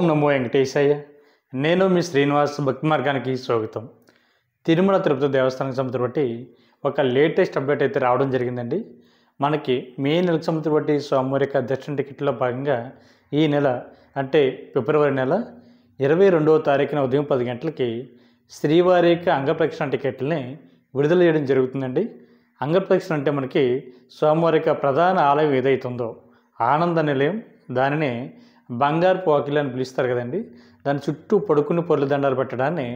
ఓం నమో వెంకటేశయ్య. నేను మీ శ్రీనివాస్. భక్తి మార్గానికి స్వాగతం. తిరుమల తిరుపతి దేవస్థానం సంబంధించి బట్టి ఒక లేటెస్ట్ అప్డేట్ అయితే రావడం జరిగిందండి. మనకి మే నెలకు సంబంధించి బట్టి స్వామివారి యొక్క దర్శన టికెట్లో భాగంగా ఈ నెల అంటే ఫిబ్రవరి నెల 22వ తారీఖున ఉదయం 10 గంటలకి శ్రీవారి యొక్క అంగప్రదక్షిణ టికెట్లని విడుదల చేయడం జరుగుతుందండి. అంగప్రదక్షిణ అంటే మనకి స్వామివారి యొక్క ప్రధాన ఆలయం ఏదైతుందో ఆనంద నిలయం, దానిని బంగారు వాకిలి అని పిలుస్తారు కదండి. దాని చుట్టూ పడుకుని పొర్లు దండాలు పెట్టడాన్ని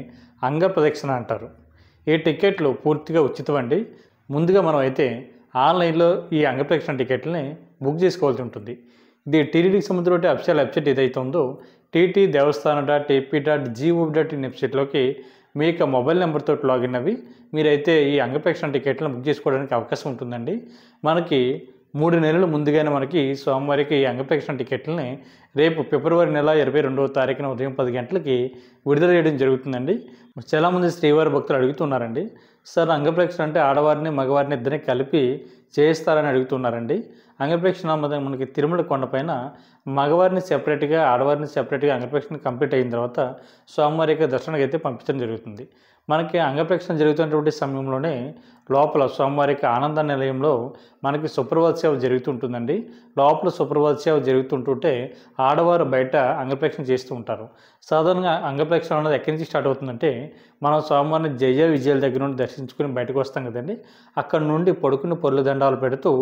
అంగప్రదక్షిణ అంటారు. ఈ టికెట్లు పూర్తిగా ఉచితం అండి. ముందుగా మనం అయితే ఆన్లైన్లో ఈ అంగప్రదక్షిణ టికెట్లని బుక్ చేసుకోవాల్సి ఉంటుంది. ఇది టీటీడీకి సంబంధించిన అఫీషియల్ వెబ్సైట్ ఏదైతే ఉందో ttdevaస్థానం.ap.gov.in వెబ్సైట్లోకి మీ యొక్క మొబైల్ నెంబర్తో లాగిన్ అవి మీరైతే ఈ అంగప్రదక్షిణ టికెట్లను బుక్ చేసుకోవడానికి అవకాశం ఉంటుందండి. మనకి 3 నెలలు ముందుగానే మనకి స్వామివారికి ఈ అంగప్రదక్షిణ టికెట్లని రేపు ఫిబ్రవరి నెల 22వ తారీఖున ఉదయం 10 గంటలకి విడుదల చేయడం జరుగుతుందండి. చాలామంది శ్రీవారి భక్తులు అడుగుతున్నారండి, సార్ అంగప్రదక్షిణ అంటే ఆడవారిని మగవారిని ఇద్దరిని కలిపి చేస్తారని అడుగుతున్నారండి. అంగప్రదక్షిణ మనకి తిరుమల కొండపైన మగవారిని సెపరేట్గా, ఆడవారిని సెపరేట్గా అంగప్రదక్షిణ కంప్లీట్ అయిన తర్వాత స్వామివారి యొక్క దర్శనానికి అయితే పంపించడం జరుగుతుంది. మనకి అంగప్రదక్షిణ జరుగుతున్నటువంటి సమయంలోనే లోపల స్వామివారి యొక్క ఆనంద నిలయంలో మనకి సుప్రభాత సేవ జరుగుతుంటుందండి. లోపల సుప్రభాత సేవ జరుగుతుంటుంటే ఆడవారు బయట అంగప్రదక్షిణ చేస్తూ ఉంటారు. సాధారణంగా అంగప్రదక్షిణ అనేది ఎక్కడి నుంచి స్టార్ట్ అవుతుందంటే మనం స్వామివారిని జయ విజయాల దగ్గర నుండి దర్శించుకుని బయటకు వస్తాం కదండి. అక్కడ నుండి పడుకుని పొర్లు దండాలు పెడుతూ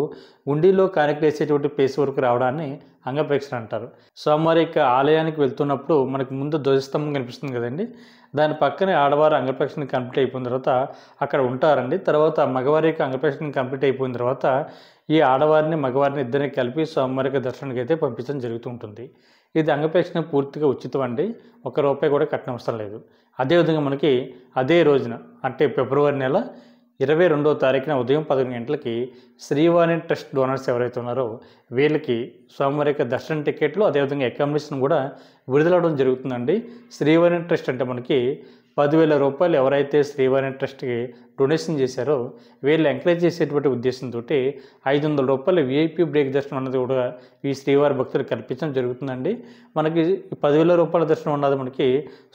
ఉండిలో కానికలు వేసేటువంటి ప్లేస్ వరకు రావడాన్ని అంగప్రదక్షిణ అంటారు. స్వామివారి యొక్క ఆలయానికి వెళ్తున్నప్పుడు మనకి ముందు ధ్వజస్తంభం కనిపిస్తుంది కదండి. దాని పక్కనే ఆడవారు అంగప్రదక్షిణ కంప్లీట్ అయిపోయిన తర్వాత అక్కడ ఉంటారండి. తర్వాత మగవారి యొక్క అంగప్రదక్షిణ కంప్లీట్ అయిపోయిన తర్వాత ఈ ఆడవారిని మగవారిని ఇద్దరిని కలిపి స్వామివారి యొక్క దర్శనానికి అయితే పంపించడం జరుగుతూ ఉంటుంది. ఇది అంగప్రదక్షిణ పూర్తిగా ఉచితం అండి. ₹1 కూడా కట్టనవసరం లేదు. అదేవిధంగా మనకి అదే రోజున అంటే ఫిబ్రవరి నెల 22వ తారీఖున ఉదయం 11 గంటలకి శ్రీవాణి ట్రస్ట్ డోనర్స్ ఎవరైతే ఉన్నారో వీళ్ళకి స్వామివారి యొక్క దర్శన టికెట్లు అదేవిధంగా అకామిడేషన్ కూడా విడుదలవడం జరుగుతుందండి. శ్రీవాణి ట్రస్ట్ అంటే మనకి ₹10,000 ఎవరైతే శ్రీవాణి ట్రస్ట్కి డొనేషన్ చేశారో వీళ్ళు ఎంకరేజ్ చేసేటువంటి ఉద్దేశంతో ₹500 విఐపి బ్రేక్ దర్శనం అన్నది కూడా ఈ శ్రీవారి భక్తులు కల్పించడం జరుగుతుందండి. మనకి ₹10,000 దర్శనం ఉన్నది మనకి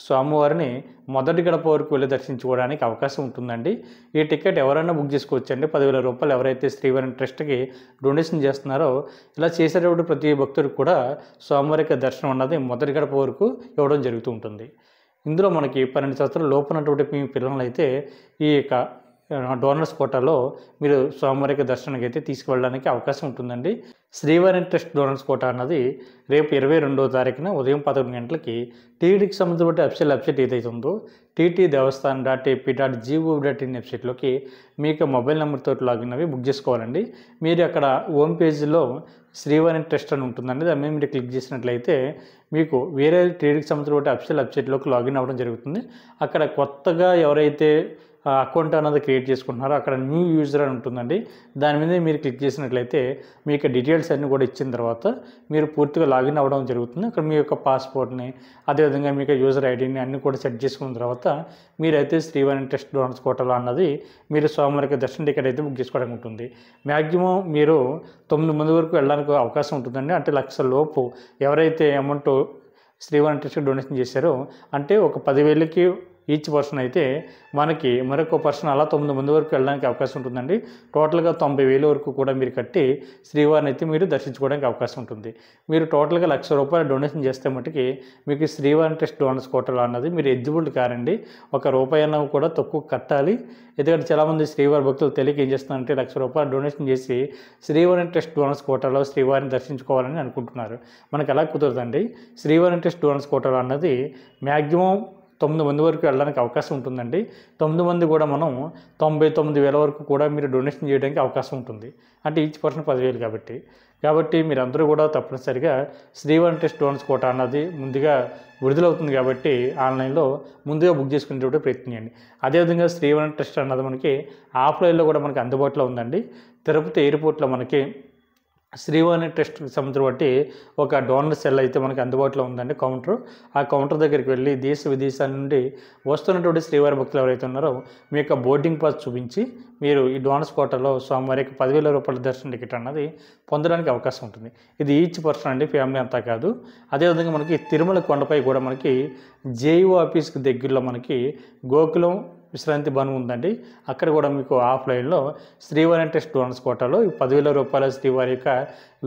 స్వామివారిని మొదటి గడప వరకు వెళ్ళి దర్శించుకోవడానికి అవకాశం ఉంటుందండి. ఈ టికెట్ ఎవరైనా బుక్ చేసుకోవచ్చండి. ₹10,000 ఎవరైతే శ్రీవారి ట్రస్ట్కి డొనేషన్ చేస్తున్నారో ఇలా చేసేటప్పుడు ప్రతి భక్తుడికి కూడా స్వామివారి యొక్క దర్శనం అన్నది మొదటి గడప వరకు ఇవ్వడం జరుగుతూ ఉంటుంది. ఇందులో మనకి 12 సంవత్సరాల లోపు ఉన్నటువంటి మీ పిల్లలు అయితే ఈ యొక్క డోనర్స్ కోటాలో మీరు స్వామివారి యొక్క దర్శనానికి అయితే తీసుకువెళ్ళడానికి అవకాశం ఉంటుందండి. శ్రీవారి ట్రస్ట్ డోనర్స్ కోటా అన్నది రేపు 22వ తారీఖున ఉదయం 11 గంటలకి టీటీడీకి సంబంధించిన అఫీషియల్ వెబ్సైట్ ఏదైతే ఉందో ttdevaస్థానం.ap.gov.in వెబ్సైట్లోకి మీకు మొబైల్ నెంబర్తో లాగిన్ అవి బుక్ చేసుకోవాలండి. మీరు అక్కడ హోమ్ పేజీలో శ్రీవారి ట్రస్ట్ అని ఉంటుందండి. దాని మీద మీరు క్లిక్ చేసినట్లయితే మీకు వేరే టీటీడీకి సంబంధించిన అఫీషియల్ వెబ్సైట్లోకి లాగిన్ అవ్వడం జరుగుతుంది. అక్కడ కొత్తగా ఎవరైతే అకౌంట్ అన్నది క్రియేట్ చేసుకుంటున్నారో అక్కడ న్యూ యూజర్ అని ఉంటుందండి. దాని మీద మీరు క్లిక్ చేసినట్లయితే మీ యొక్క డీటెయిల్స్ అన్నీ కూడా ఇచ్చిన తర్వాత మీరు పూర్తిగా లాగిన్ అవ్వడం జరుగుతుంది. అక్కడ మీ యొక్క పాస్పోర్ట్ని అదేవిధంగా మీ యొక్క యూజర్ ఐడిని అన్నీ కూడా సెట్ చేసుకున్న తర్వాత మీరైతే శ్రీవారి ట్రస్ట్ డోనర్స్ కోటాలో అన్నది మీరు స్వామివారికి దర్శన టికెట్ అయితే బుక్ చేసుకోవడానికి ఉంటుంది. మ్యాక్సిమం మీరు 9 మంది వరకు వెళ్ళడానికి అవకాశం ఉంటుందండి. అంటే ₹1,00,000 లోపు ఎవరైతే అమౌంట్ శ్రీవారి ట్రస్ట్కి డొనేషన్ చేశారో అంటే ఒక 10,000కి ఈచ్ పర్సన్ అయితే మనకి మరొక పర్సన్ అలా 9 మంది వరకు వెళ్ళడానికి అవకాశం ఉంటుందండి. టోటల్గా 90,000 వరకు కూడా మీరు కట్టి శ్రీవారిని అయితే మీరు దర్శించుకోవడానికి అవకాశం ఉంటుంది. మీరు టోటల్గా ₹1,00,000 డొనేషన్ చేస్తే మటుకి మీకు శ్రీవారి ట్రస్ట్ డోనర్స్ కోటాలో అన్నది మీరు ఎలిజిబుల్ కారండి. ₹1 అన్న కూడా తక్కువ కట్టాలి. ఎందుకంటే చాలామంది శ్రీవారి భక్తులు తెలియక ఏం చేస్తున్నారంటే ₹1,00,000 డొనేషన్ చేసి శ్రీవారి ట్రస్ట్ డోనర్స్ కోటాలో శ్రీవారిని దర్శించుకోవాలని అనుకుంటున్నారు. మనకు అలా కుదరదండి. శ్రీవారి ట్రస్ట్ డోనర్స్ కోటాలో అన్నది మ్యాక్సిమం 9 మంది వరకు వెళ్ళడానికి అవకాశం ఉంటుందండి. 9 మంది కూడా మనం 99,000 వరకు కూడా మీరు డొనేషన్ చేయడానికి అవకాశం ఉంటుంది. అంటే ఈచ్ పర్సన్ 10,000 కాబట్టి మీరందరూ కూడా తప్పనిసరిగా శ్రీవారి ట్రస్ట్ డోనర్స్ కోటా అన్నది ముందుగా విడుదలవుతుంది కాబట్టి ఆన్లైన్లో ముందుగా బుక్ చేసుకునేటువంటి ప్రయత్నం చేయండి. అదేవిధంగా శ్రీవారి ట్రస్ట్ అన్నది మనకి ఆఫ్లైన్లో కూడా మనకి అందుబాటులో ఉందండి. తిరుపతి ఎయిర్పోర్ట్లో మనకి శ్రీవాణి టెస్ట్కి సంబంధించి బట్టి ఒక డోనర్ సెల్ అయితే మనకి అందుబాటులో ఉందండి కౌంటర్. ఆ కౌంటర్ దగ్గరికి వెళ్ళి దేశ విదేశాల నుండి వస్తున్నటువంటి శ్రీవారి భక్తులు ఎవరైతే ఉన్నారో మీ యొక్క బోర్డింగ్ పాస్ చూపించి మీరు ఈ డోనర్స్ కోటాలో స్వామివారికి 10,000 రూపాయల దర్శన టికెట్ అన్నది పొందడానికి అవకాశం ఉంటుంది. ఇది ఈచ్ పర్సన్ అండి, ఫ్యామిలీ అంతా కాదు. అదేవిధంగా మనకి తిరుమల కొండపై కూడా మనకి జేఈఓ ఆఫీస్కి దగ్గరలో మనకి గోకులం విశ్రాంతి భవనం ఉందండి. అక్కడ కూడా మీకు ఆఫ్లైన్లో శ్రీవారి టెస్ట్ డోనర్స్ కోటాలో ఈ 10,000 రూపాయల శ్రీవారి యొక్క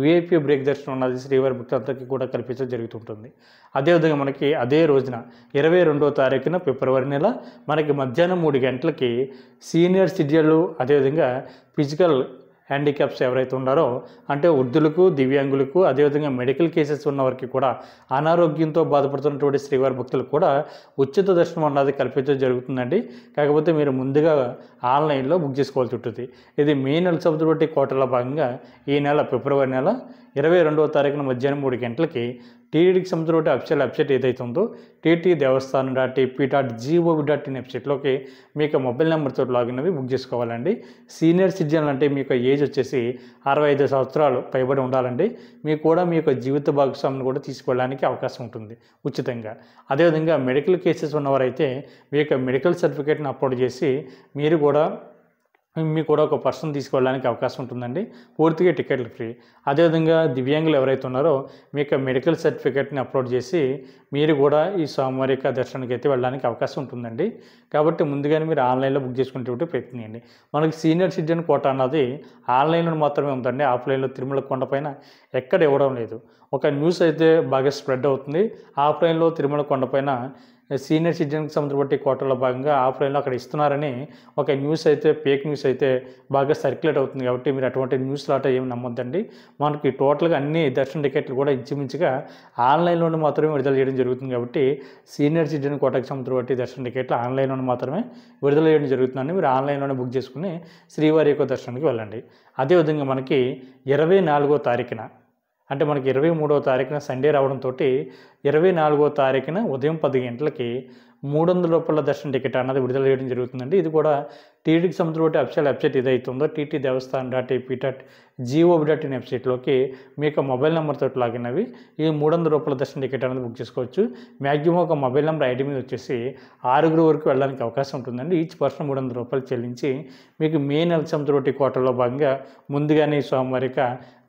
విఐపి బ్రేక్ దర్శనం ఉన్నది శ్రీవారి భక్తులందరికీ కూడా కల్పించడం జరుగుతుంటుంది. అదేవిధంగా మనకి అదే రోజున 22వ తారీఖున ఫిబ్రవరి నెల మనకి మధ్యాహ్నం 3 గంటలకి సీనియర్ సిటిజన్లు అదేవిధంగా ఫిజికల్ హ్యాండిక్యాప్స్ ఎవరైతే ఉన్నారో అంటే వృద్ధులకు, దివ్యాంగులకు, అదేవిధంగా మెడికల్ కేసెస్ ఉన్నవారికి కూడా అనారోగ్యంతో బాధపడుతున్నటువంటి శ్రీవారి భక్తులకు కూడా ఉచిత దర్శనం అన్నది కల్పించడం జరుగుతుందండి. కాకపోతే మీరు ముందుగా ఆన్లైన్లో బుక్ చేసుకోవాల్సి ఉంటుంది. ఇది మే నెల సబ్సిడీ కోటలో భాగంగా ఈ నెల ఫిబ్రవరి నెల 22వ తారీఖున మధ్యాహ్నం 3 గంటలకి టీటీడీకి సంబంధించిన అఫీషియల్ వెబ్సైట్ ఏదైతే ఉందో ttdevaస్థానం.ap.gov.in వెబ్సైట్లోకి మీకు మొబైల్ నెంబర్తో లాగిన్ అవి బుక్ చేసుకోవాలండి. సీనియర్ సిటిజన్ అంటే మీకు ఏజ్ వచ్చేసి 65 సంవత్సరాలు పైబడి ఉండాలండి. మీకు కూడా మీ యొక్క జీవిత భాగస్వామిని కూడా తీసుకెళ్ళడానికి అవకాశం ఉంటుంది ఉచితంగా. అదేవిధంగా మెడికల్ కేసెస్ ఉన్నవారైతే మీ యొక్క మెడికల్ సర్టిఫికేట్ని అప్లోడ్ చేసి మీకు కూడా ఒక పర్సన్ తీసుకెళ్ళడానికి అవకాశం ఉంటుందండి. పూర్తిగా టికెట్లు ఫ్రీ. అదేవిధంగా దివ్యాంగులు ఎవరైతే ఉన్నారో మీ యొక్క మెడికల్ సర్టిఫికేట్ని అప్లోడ్ చేసి మీరు కూడా ఈ స్వామివారి యొక్క దర్శనానికి అయితే వెళ్ళడానికి అవకాశం ఉంటుందండి. కాబట్టి ముందుగానే మీరు ఆన్లైన్లో బుక్ చేసుకునేటువంటి ప్రయత్నం చేయండి. మనకి సీనియర్ సిటిజన్ కోటా అన్నది ఆన్లైన్లో మాత్రమే ఉందండి. ఆఫ్లైన్లో తిరుమల కొండపైన ఎక్కడ ఇవ్వడం లేదు. ఒక న్యూస్ అయితే బాగా స్ప్రెడ్ అవుతుంది. ఆఫ్లైన్లో తిరుమల కొండపైన సీనియర్ సిటిజన్కి సంబంధించిన కోటలో భాగంగా ఆఫ్లైన్లో అక్కడ ఇస్తున్నారని ఒక న్యూస్ అయితే ఫేక్ న్యూస్ అయితే బాగా సర్క్యులేట్ అవుతుంది. కాబట్టి మీరు అటువంటి న్యూస్లు అట్లా ఏమి నమ్మొద్దండి. మనకి టోటల్గా అన్ని దర్శన టికెట్లు కూడా ఇంచుమించుగా ఆన్లైన్లోనే మాత్రమే విడుదల చేయడం జరుగుతుంది. కాబట్టి సీనియర్ సిటిజన్ కోటకి సంబంధించిన దర్శన టికెట్లు ఆన్లైన్లోనే మాత్రమే విడుదల చేయడం జరుగుతుందండి. మీరు ఆన్లైన్లోనే బుక్ చేసుకుని శ్రీవారి యొక్క దర్శనానికి వెళ్ళండి. అదేవిధంగా మనకి 24వ తారీఖున అంటే మనకి 23వ తారీఖున సండే రావడంతో 24వ తారీఖున ఉదయం 10 గంటలకి 300 రూపాయల దర్శన టికెట్ అన్నది విడుదల చేయడం జరుగుతుందండి. ఇది కూడా టీటీడీకి సంబంధించిన అఫీషియల్ వెబ్సైట్ ఏదైతే ఉందో ttdevaస్థానం.ap.gov.in వెబ్సైట్లోకి మీకు మొబైల్ నెంబర్తో లాగిన్ అవి ఈ 300 రూపాయల దర్శన టికెట్ అనేది బుక్ చేసుకోవచ్చు. మ్యాక్సిమం ఒక మొబైల్ నెంబర్ ఐడి మీద వచ్చేసి 6 వరకు వెళ్ళడానికి అవకాశం ఉంటుందండి. ఈచ్ పర్సన్ 300 రూపాయలు చెల్లించి మీకు మే నెల సంబంధించిన కోటలో భాగంగా ముందుగానే స్వామివారి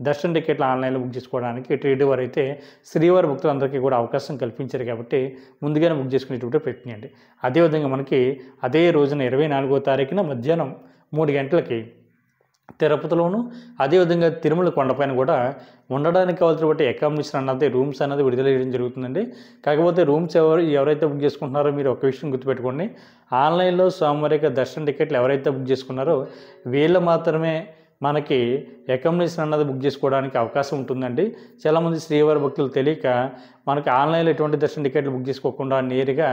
దర్శన టికెట్లు ఆన్లైన్లో బుక్ చేసుకోవడానికి టీటీడీ వారు అయితే శ్రీవారి భక్తులందరికీ కూడా అవకాశం కల్పించారు. కాబట్టి ముందుగానే బుక్ చేసుకునేటువంటి ప్రయత్నం చేయండి. అదేవిధంగా మనకి అదే రోజున 24వ తారీఖున మధ్యాహ్నం 3 గంటలకి తిరుపతిలోను అదేవిధంగా తిరుమల కొండపైన కూడా ఉండడానికి కావాల్సినటువంటి అకామిడేషన్ అన్నది రూమ్స్ అన్నది విడుదల చేయడం జరుగుతుందండి. కాకపోతే రూమ్స్ ఎవరైతే బుక్ చేసుకుంటున్నారో మీరు ఒక విషయం గుర్తుపెట్టుకోండి. ఆన్లైన్లో స్వామివారి యొక్క దర్శన టికెట్లు ఎవరైతే బుక్ చేసుకున్నారో వీళ్ళు మాత్రమే మనకి అకామిడేషన్ అన్నది బుక్ చేసుకోవడానికి అవకాశం ఉంటుందండి. చాలామంది శ్రీవారి భక్తులు తెలియక మనకి ఆన్లైన్లో ఎటువంటి దర్శన టికెట్లు బుక్ చేసుకోకుండా నేరుగా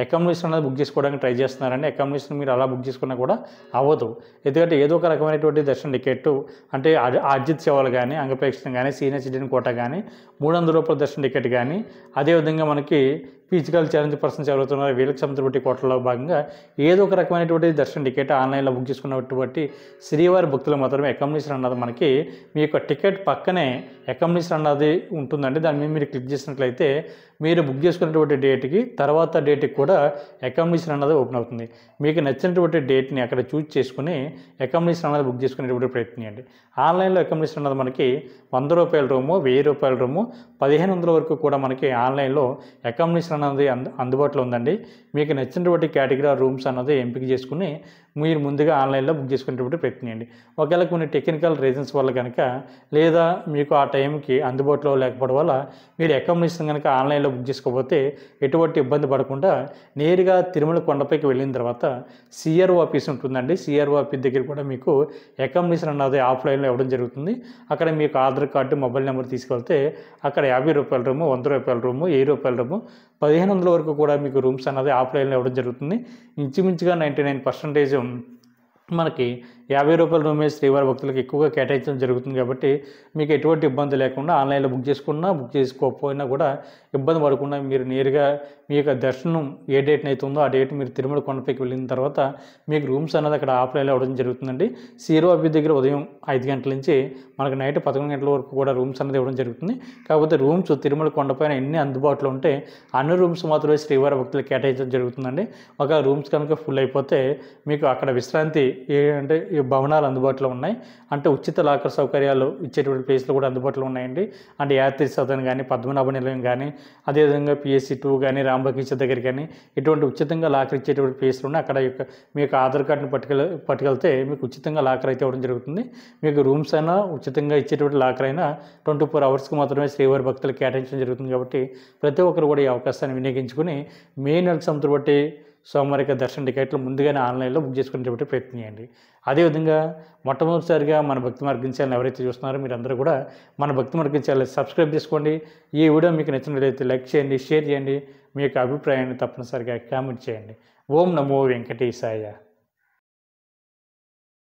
అకామిడేషన్ అనేది బుక్ చేసుకోవడానికి ట్రై చేస్తున్నారండి. అకామిడేషన్ మీరు అలా బుక్ చేసుకున్నా కూడా అవ్వదు. ఎందుకంటే ఏదో ఒక రకమైనటువంటి దర్శన టికెట్ అంటే అర్జిత్ సేవలు కానీ, అంగప్రేక్షణ కానీ, సీనియర్ సిటిజన్ కోటా కానీ, 300 రూపాయల దర్శన టికెట్ కానీ, అదేవిధంగా మనకి ఫిజికల్ ఛాలెంజ్ పర్సన్స్ ఎవరుతున్నారో వీళ్ళకి సంబంధించిన కోటలో భాగంగా ఏదో ఒక రకమైనటువంటి దర్శన టికెట్ ఆన్లైన్లో బుక్ చేసుకున్నటువంటి శ్రీవారి భక్తులు మాత్రమే అకామిడేషన్ అన్నది మనకి మీ యొక్క టికెట్ పక్కనే అకామిడేషన్ అన్నది ఉంటుందండి. దాని మీద మీరు క్లిక్ చేసినట్లయితే మీరు బుక్ చేసుకున్నటువంటి డేట్కి తర్వాత డేట్కి కూడా అకామిడేషన్ అన్నది ఓపెన్ అవుతుంది. మీకు నచ్చినటువంటి డేట్ని అక్కడ చూజ్ చేసుకుని అకామిడేషన్ అన్నది బుక్ చేసుకునేటువంటి ప్రయత్నం చేయండి. ఆన్లైన్లో అకామిడేషన్ అన్నది మనకి 100 రూపాయల రూము, 1000 రూపాయల రూము, 1500 వరకు కూడా మనకి ఆన్లైన్లో అకామిడేషన్ అన్నది అందుబాటులో ఉందండి. మీకు నచ్చినటువంటి కేటగిరీ రూమ్స్ అన్నది ఎంపిక చేసుకుని మీరు ముందుగా ఆన్లైన్లో బుక్ చేసుకునేటువంటి ప్రయత్నం చేయండి. ఒకవేళ కొన్ని టెక్నికల్ రీజన్స్ వల్ల కనుక లేదా మీకు ఆ టైంకి అందుబాటులో లేకపోవడం వల్ల మీరు అకామిడేషన్ కనుక ఆన్లైన్లో బుక్ చేసుకోకపోతే ఎటువంటి ఇబ్బంది పడకుండా నేరుగా తిరుమల కొండపైకి వెళ్ళిన తర్వాత సిఆర్ఓ ఆఫీస్ ఉంటుందండి. సిఆర్ఓ ఆఫీస్ దగ్గర కూడా మీకు అకామిడేషన్ అన్నది ఆఫ్లైన్లో ఇవ్వడం జరుగుతుంది. అక్కడ మీకు ఆధార్ కార్డు, మొబైల్ నెంబర్ తీసుకెళ్తే అక్కడ 50 రూపాయల రూము, 100 రూపాయల రూము, 1000 రూపాయల రూము, 1500 వరకు కూడా మీకు రూమ్స్ అన్నది ఆఫ్లైన్లో ఇవ్వడం జరుగుతుంది. ఇంచుమించుగా 99% మనకి రూ. 50 రూమే శ్రీవారి భక్తులకు ఎక్కువగా కేటాయించడం జరుగుతుంది కాబట్టి మీకు ఎటువంటి ఇబ్బంది లేకుండా ఆన్లైన్లో బుక్ చేసుకోకపోయినా కూడా ఇబ్బంది పడకుండా మీరు నేరుగా మీ యొక్క దర్శనం ఏ డేట్ని అయితే ఉందో ఆ డేట్ మీరు తిరుమల కొండపైకి వెళ్ళిన తర్వాత మీకు రూమ్స్ అనేది అక్కడ ఆఫ్లైన్లో అవ్వడం జరుగుతుందండి. సీరో అభ్యర్థి దగ్గర ఉదయం 5 గంటల నుంచి మనకు నైట్ 11 గంటల వరకు కూడా రూమ్స్ అనేది ఇవ్వడం జరుగుతుంది. కాకపోతే రూమ్స్ తిరుమల కొండపైన ఎన్ని అందుబాటులో ఉంటే అన్ని రూమ్స్ మాత్రమే శ్రీవారి భక్తులకు కేటాయించడం జరుగుతుందండి. ఒక రూమ్స్ కనుక ఫుల్ అయిపోతే మీకు అక్కడ విశ్రాంతి అంటే ఈ భవనాలు అందుబాటులో ఉన్నాయి. అంటే ఉచిత లాకర్ సౌకర్యాలు ఇచ్చేటువంటి ప్లేస్లు కూడా అందుబాటులో ఉన్నాయండి. అంటే యాత్రి సదన్ కానీ, పద్మనాభ నిలయం కానీ, అదేవిధంగా పిఎస్సి 2 కానీ, రాంబకీచ దగ్గర కానీ ఇటువంటి ఉచితంగా లాకర్ ఇచ్చేటువంటి ప్లేస్లు ఉన్నాయి. అక్కడ మీ యొక్క ఆధార్ కార్డుని పట్టుకెళ్తే మీకు ఉచితంగా లాకర్ అయితే ఇవ్వడం జరుగుతుంది. మీకు రూమ్స్ అయినా ఉచితంగా ఇచ్చేటువంటి లాకర్ అయినా 24 అవర్స్కి మాత్రమే శ్రీవారి భక్తులకు కేటాయించడం జరుగుతుంది. కాబట్టి ప్రతి ఒక్కరు కూడా ఈ అవకాశాన్ని వినియోగించుకుని మే నెలకు సంవత్సరం బట్టి సోమవారి దర్శన టికెట్లు ముందుగానే ఆన్లైన్లో బుక్ చేసుకునేటువంటి ప్రయత్నం చేయండి. అదేవిధంగా మొట్టమొదటిసారిగా మన భక్తి మార్గం ఛానల్ ఎవరైతే చూస్తున్నారో మీరందరూ కూడా మన భక్తి మార్గం ఛానల్ సబ్స్క్రైబ్ చేసుకోండి. ఈ వీడియో మీకు నచ్చినట్లయితే లైక్ చేయండి, షేర్ చేయండి. మీ యొక్క అభిప్రాయాన్ని తప్పనిసరిగా కామెంట్ చేయండి. ఓం నమో వెంకటేశాయ.